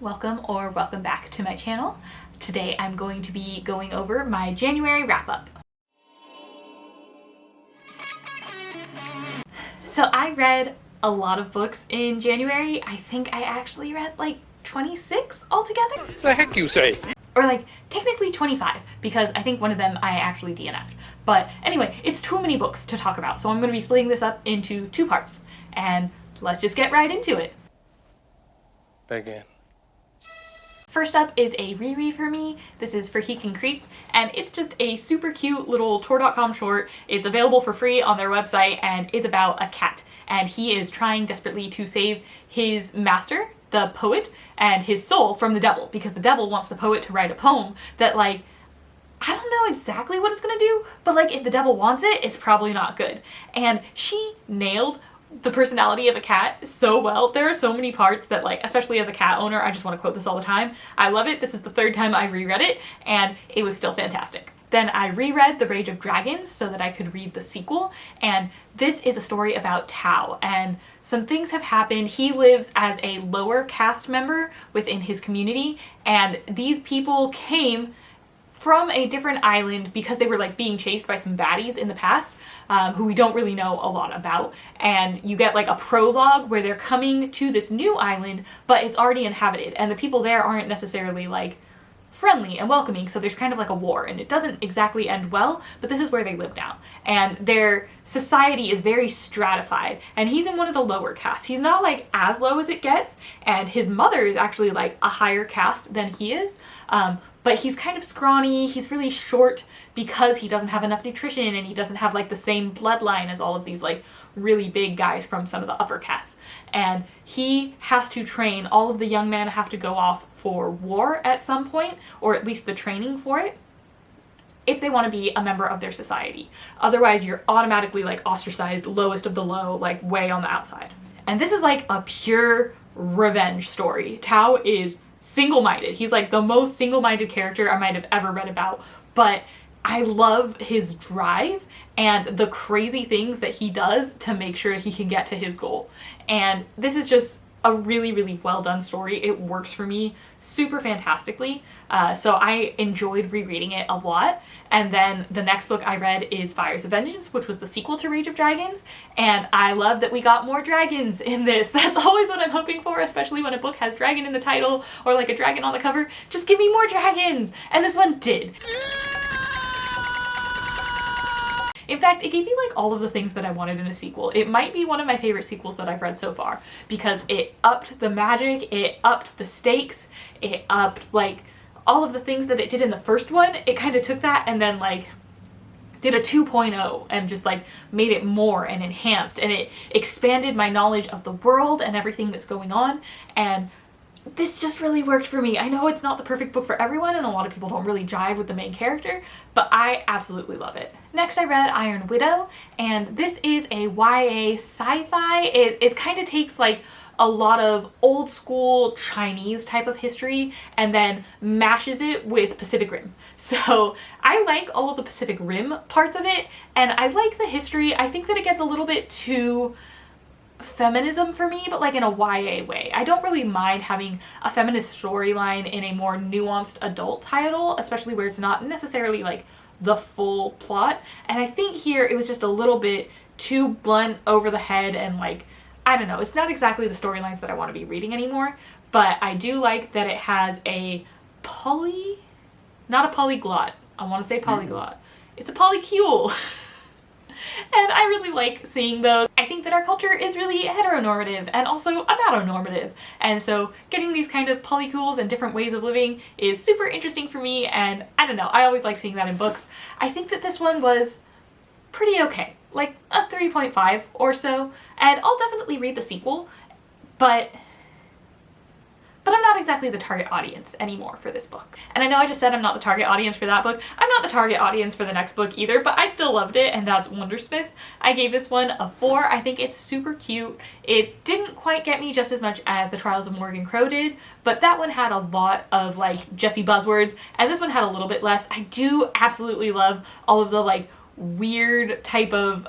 Welcome or welcome back to my channel. Today I'm going to be going over my January wrap-up. So I read a lot of books in January. I think I actually read like 26 altogether. The heck you say? Or like technically 25 because I think one of them I actually DNF'd. But anyway, it's too many books to talk about, so I'm going to be splitting this up into two parts. And let's just get right into it. Begin. First up is a reread for me. This is For He Can Creep, and it's just a super cute little Tor.com short. It's available for free on their website, and it's about a cat. And he is trying desperately to save his master, the poet, and his soul from the devil, because the devil wants the poet to write a poem that, like, I don't know exactly what it's gonna do, but like if the devil wants it, it's probably not good. And she nailed the personality of a cat so well. There are so many parts that, like, especially as a cat owner, I just want to quote this all the time. I love it. This is the third time I reread it, and it was still fantastic. Then I reread The Rage of Dragons so that I could read the sequel, and this is a story about Tao, and some things have happened. He lives as a lower caste member within his community, and these people came from a different island because they were like being chased by some baddies in the past, who we don't really know a lot about. And you get like a prologue where they're coming to this new island, but it's already inhabited, and the people there aren't necessarily like friendly and welcoming, so there's kind of like a war, and it doesn't exactly end well, but this is where they live now. And their society is very stratified, and he's in one of the lower castes. He's not like as low as it gets, and his mother is actually like a higher caste than he is, but he's kind of scrawny, he's really short because he doesn't have enough nutrition, and he doesn't have like the same bloodline as all of these like really big guys from some of the upper castes. And he has to train, all of the young men have to go off for war at some point, or at least the training for it, if they want to be a member of their society. Otherwise you're automatically like ostracized, lowest of the low, like way on the outside. And this is like a pure revenge story. Tao is single-minded. He's like the most single-minded character I might have ever read about, but I love his drive and the crazy things that he does to make sure he can get to his goal. And this is just a really, really well done story. It works for me super fantastically. So I enjoyed rereading it a lot. And then the next book I read is Fires of Vengeance, which was the sequel to Rage of Dragons. And I love that we got more dragons in this. That's always what I'm hoping for, especially when a book has dragon in the title or like a dragon on the cover. Just give me more dragons. And this one did. In fact, it gave me like all of the things that I wanted in a sequel. It might be one of my favorite sequels that I've read so far because it upped the magic, it upped the stakes, it upped like all of the things that it did in the first one. It kind of took that and then like did a 2.0 and just like made it more and enhanced, and it expanded my knowledge of the world and everything that's going on. And this just really worked for me. I know it's not the perfect book for everyone, and a lot of people don't really jive with the main character, but I absolutely love it. Next I read Iron Widow, and this is a YA sci-fi. It kind of takes like a lot of old school Chinese type of history and then mashes it with Pacific Rim. So I like all of the Pacific Rim parts of it, and I like the history. I think that it gets a little bit too feminism for me, but like in a YA way. I don't really mind having a feminist storyline in a more nuanced adult title, especially where it's not necessarily like the full plot. And I think here it was just a little bit too blunt, over the head, and like, I don't know, it's not exactly the storylines that I want to be reading anymore, but I do like that it has a not a polyglot, I want to say polyglot. It's a polycule. And I really like seeing those. I think that our culture is really heteronormative and also amatonormative. And so getting these kind of polycules and different ways of living is super interesting for me, and I don't know, I always like seeing that in books. I think that this one was pretty okay, like a 3.5 or so, and I'll definitely read the sequel, but I'm not exactly the target audience anymore for this book. And I know I just said I'm not the target audience for that book. I'm not the target audience for the next book either, but I still loved it, and that's Wundersmith. I gave this one a 4. I think it's super cute. It didn't quite get me just as much as The Trials of Morrigan Crow did, but that one had a lot of like Jessie buzzwords, and this one had a little bit less. I do absolutely love all of the like weird type of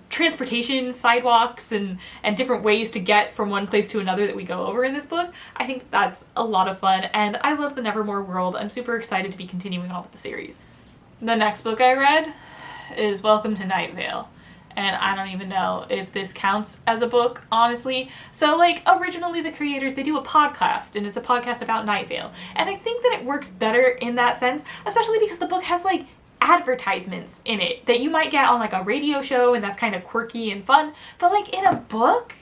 transportation, sidewalks, and different ways to get from one place to another that we go over in this book. I think that's a lot of fun, and I love the Nevermore world. I'm super excited to be continuing on with the series. The next book I read is Welcome to Night Vale. And I don't even know if this counts as a book, honestly. So, like, originally the creators, they do a podcast, and it's a podcast about Night Vale. And I think that it works better in that sense, especially because the book has, like, advertisements in it that you might get on, like, a radio show, and that's kind of quirky and fun. But, like, in a book,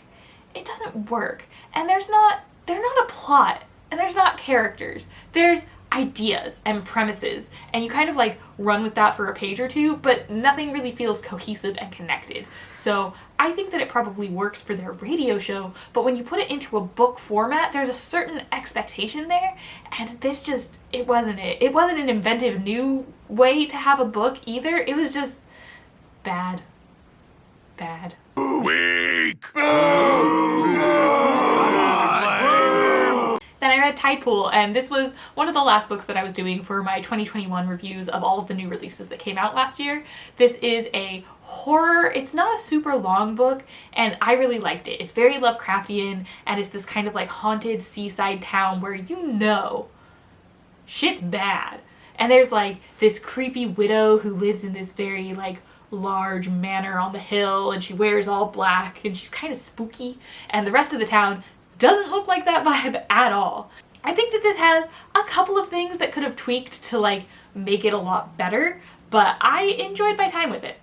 it doesn't work. And there's not a plot, and there's not characters. There's ideas and premises, and you kind of like run with that for a page or two, but nothing really feels cohesive and connected. So I think that it probably works for their radio show, but when you put it into a book format, there's a certain expectation there, and this just, it wasn't it. It wasn't an inventive new way to have a book either. It was just bad. Bad. Weak! Then I read Tidepool, and this was one of the last books that I was doing for my 2021 reviews of all of the new releases that came out last year. This is a horror. It's not a super long book, and I really liked it. It's very Lovecraftian, and it's this kind of like haunted seaside town where you know shit's bad. And there's like this creepy widow who lives in this very like large manor on the hill, and she wears all black, and she's kind of spooky, and the rest of the town doesn't look like that vibe at all. I think that this has a couple of things that could have tweaked to like make it a lot better, but I enjoyed my time with it.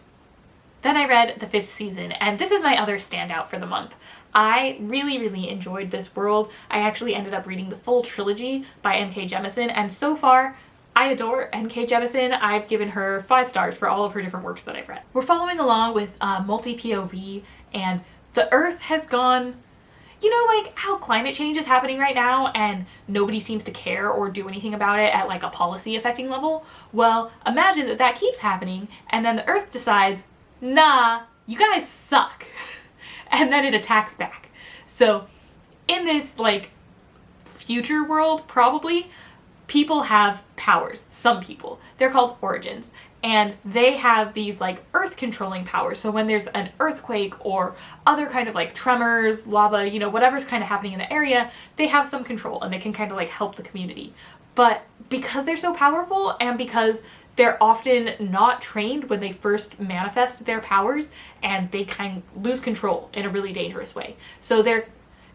Then I read the 5th season, and this is my other standout for the month. I really, really enjoyed this world. I actually ended up reading the full trilogy by N.K. Jemisin, and so far I adore N.K. Jemisin. I've given her 5 stars for all of her different works that I've read. We're following along with multi-POV, and the Earth has gone, you know, like how climate change is happening right now and nobody seems to care or do anything about it at like a policy affecting level? Well, imagine that that keeps happening, and then the Earth decides, nah, you guys suck. And then it attacks back. So in this like future world, probably, people have powers. Some people. They're called origins. And they have these like earth controlling powers. So when there's an earthquake or other kind of like tremors, lava, you know, whatever's kind of happening in the area, they have some control and they can kind of like help the community. But because they're so powerful and because they're often not trained when they first manifest their powers, and they kind of lose control in a really dangerous way. So they're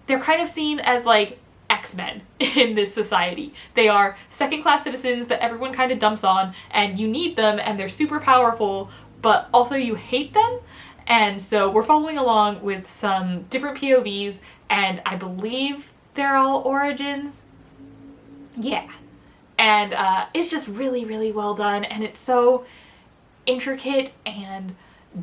kind of seen as like X-Men in this society. They are second-class citizens that everyone kind of dumps on, and you need them, and they're super powerful, but also you hate them. And so we're following along with some different POVs, and I believe they're all origins. Yeah. And it's just really, really well done, and it's so intricate and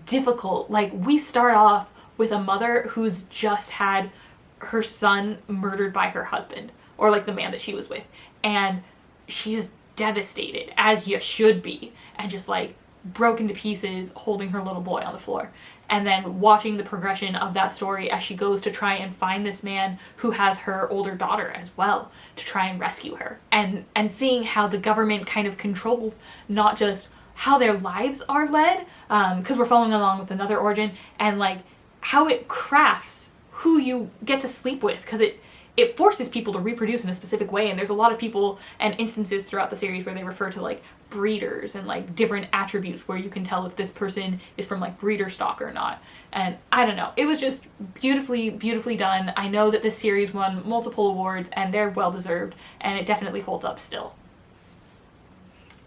difficult. Like, we start off with a mother who's just had her son murdered by her husband, or like the man that she was with, and she's devastated, as you should be, and just like broken to pieces, holding her little boy on the floor. And then watching the progression of that story as she goes to try and find this man who has her older daughter as well, to try and rescue her, and seeing how the government kind of controls not just how their lives are led, because we're following along with another origin, and like how it crafts who you get to sleep with, because it forces people to reproduce in a specific way. And there's a lot of people and instances throughout the series where they refer to like breeders and like different attributes where you can tell if this person is from like breeder stock or not. And I don't know, it was just beautifully, beautifully done. I know that this series won multiple awards, and they're well deserved, and it definitely holds up still.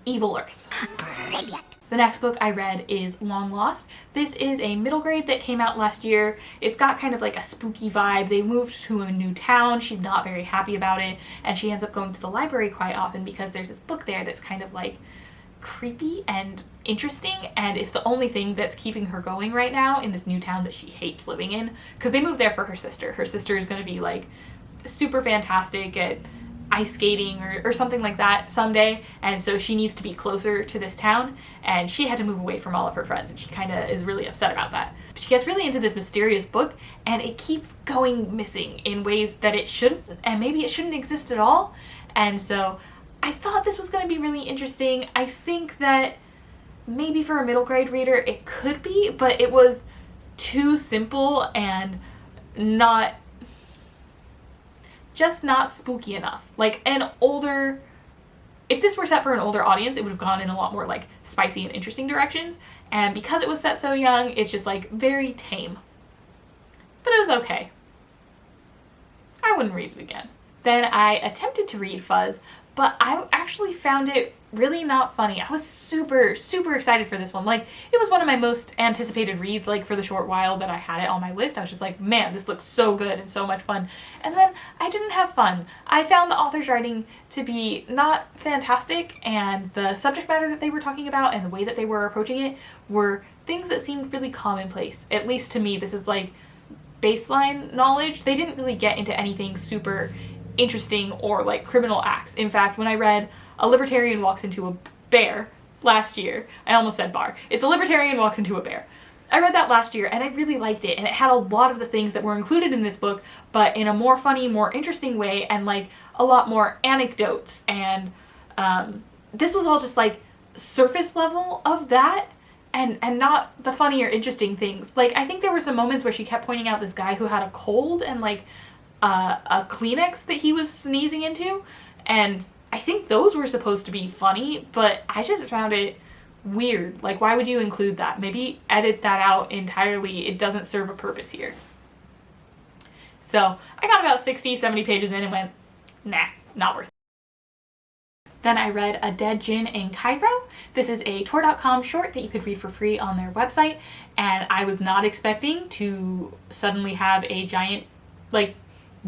Evil Earth. Brilliant. The next book I read is Long Lost. This is a middle grade that came out last year. It's got kind of like a spooky vibe. They moved to a new town. She's not very happy about it, and she ends up going to the library quite often because there's this book there that's kind of like creepy and interesting, and it's the only thing that's keeping her going right now in this new town that she hates living in, because they moved there for her sister. Her sister is going to be like super fantastic at ice skating or something like that someday, and so she needs to be closer to this town, and she had to move away from all of her friends, and she kind of is really upset about that. She gets really into this mysterious book, and it keeps going missing in ways that it shouldn't, and maybe it shouldn't exist at all. And so I thought this was going to be really interesting. I think that maybe for a middle grade reader it could be, but it was too simple and not spooky enough. Like if this were set for an older audience, it would have gone in a lot more like spicy and interesting directions. And because it was set so young, it's just like very tame. But it was okay. I wouldn't read it again. Then I attempted to read Fuzz, but I actually found it really not funny. I was super, super excited for this one. Like, it was one of my most anticipated reads, like, for the short while that I had it on my list. I was just like, man, this looks so good and so much fun. And then I didn't have fun. I found the author's writing to be not fantastic, and the subject matter that they were talking about and the way that they were approaching it were things that seemed really commonplace. At least to me, this is like baseline knowledge. They didn't really get into anything super interesting or like criminal acts. In fact, when I read A Libertarian Walks into a Bear last year, I almost said bar. It's A Libertarian Walks into a Bear. I read that last year and I really liked it, and it had a lot of the things that were included in this book, but in a more funny, more interesting way, and like a lot more anecdotes, and this was all just like surface level of that, and not the funny or interesting things. Like, I think there were some moments where she kept pointing out this guy who had a cold and like a Kleenex that he was sneezing into, and I think those were supposed to be funny, but I just found it weird. Like, why would you include that? Maybe edit that out entirely. It doesn't serve a purpose here. So I got about 60-70 pages in and went, nah, not worth it. Then I read A Dead Djinn in Cairo. This is a Tor.com short that you could read for free on their website, and I was not expecting to suddenly have a giant, like,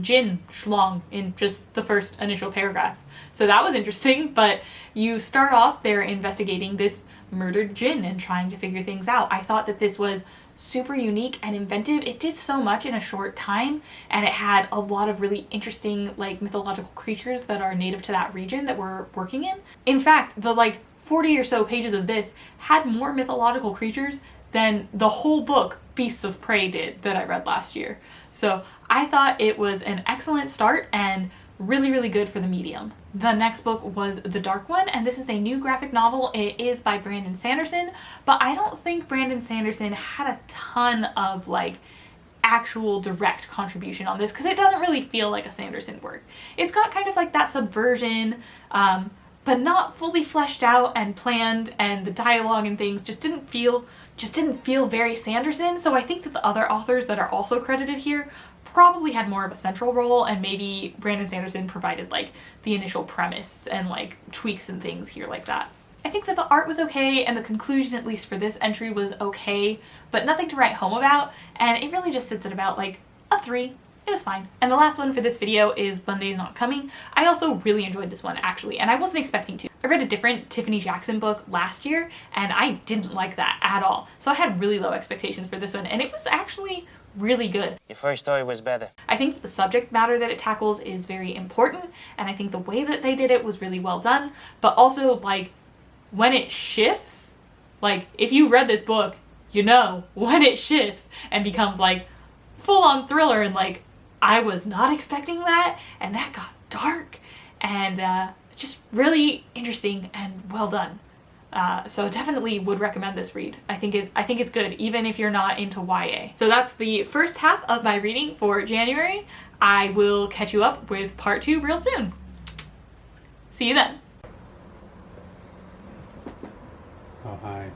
Djinn schlong in just the first initial paragraphs. So that was interesting, but you start off there investigating this murdered Djinn and trying to figure things out. I thought that this was super unique and inventive. It did so much in a short time, and it had a lot of really interesting like mythological creatures that are native to that region that we're working in. In fact, the like 40 or so pages of this had more mythological creatures than the whole book Beasts of Prey did that I read last year. So I thought it was an excellent start and really, really good for the medium. The next book was The Dark One, and this is a new graphic novel. It is by Brandon Sanderson, but I don't think Brandon Sanderson had a ton of like actual direct contribution on this, because it doesn't really feel like a Sanderson work. It's got kind of like that subversion, but not fully fleshed out and planned, and the dialogue and things just didn't feel very Sanderson. So I think that the other authors that are also credited here probably had more of a central role, and maybe Brandon Sanderson provided like the initial premise and like tweaks and things here like that. I think that the art was okay, and the conclusion, at least for this entry, was okay, but nothing to write home about, and it really just sits at about like a 3. It was fine. And the last one for this video is Monday's Not Coming. I also really enjoyed this one, actually, and I wasn't expecting to. I read a different Tiffany Jackson book last year, and I didn't like that at all. So I had really low expectations for this one, and it was actually really good. Your first story was better. I think the subject matter that it tackles is very important, and I think the way that they did it was really well done, but also like when it shifts, like if you read this book, you know when it shifts and becomes like full-on thriller, and like I was not expecting that, and that got dark and just really interesting and well done. So definitely would recommend this read. I think it's good, even if you're not into YA. So that's the first half of my reading for January. I will catch you up with part 2 real soon. See you then. Oh, hi.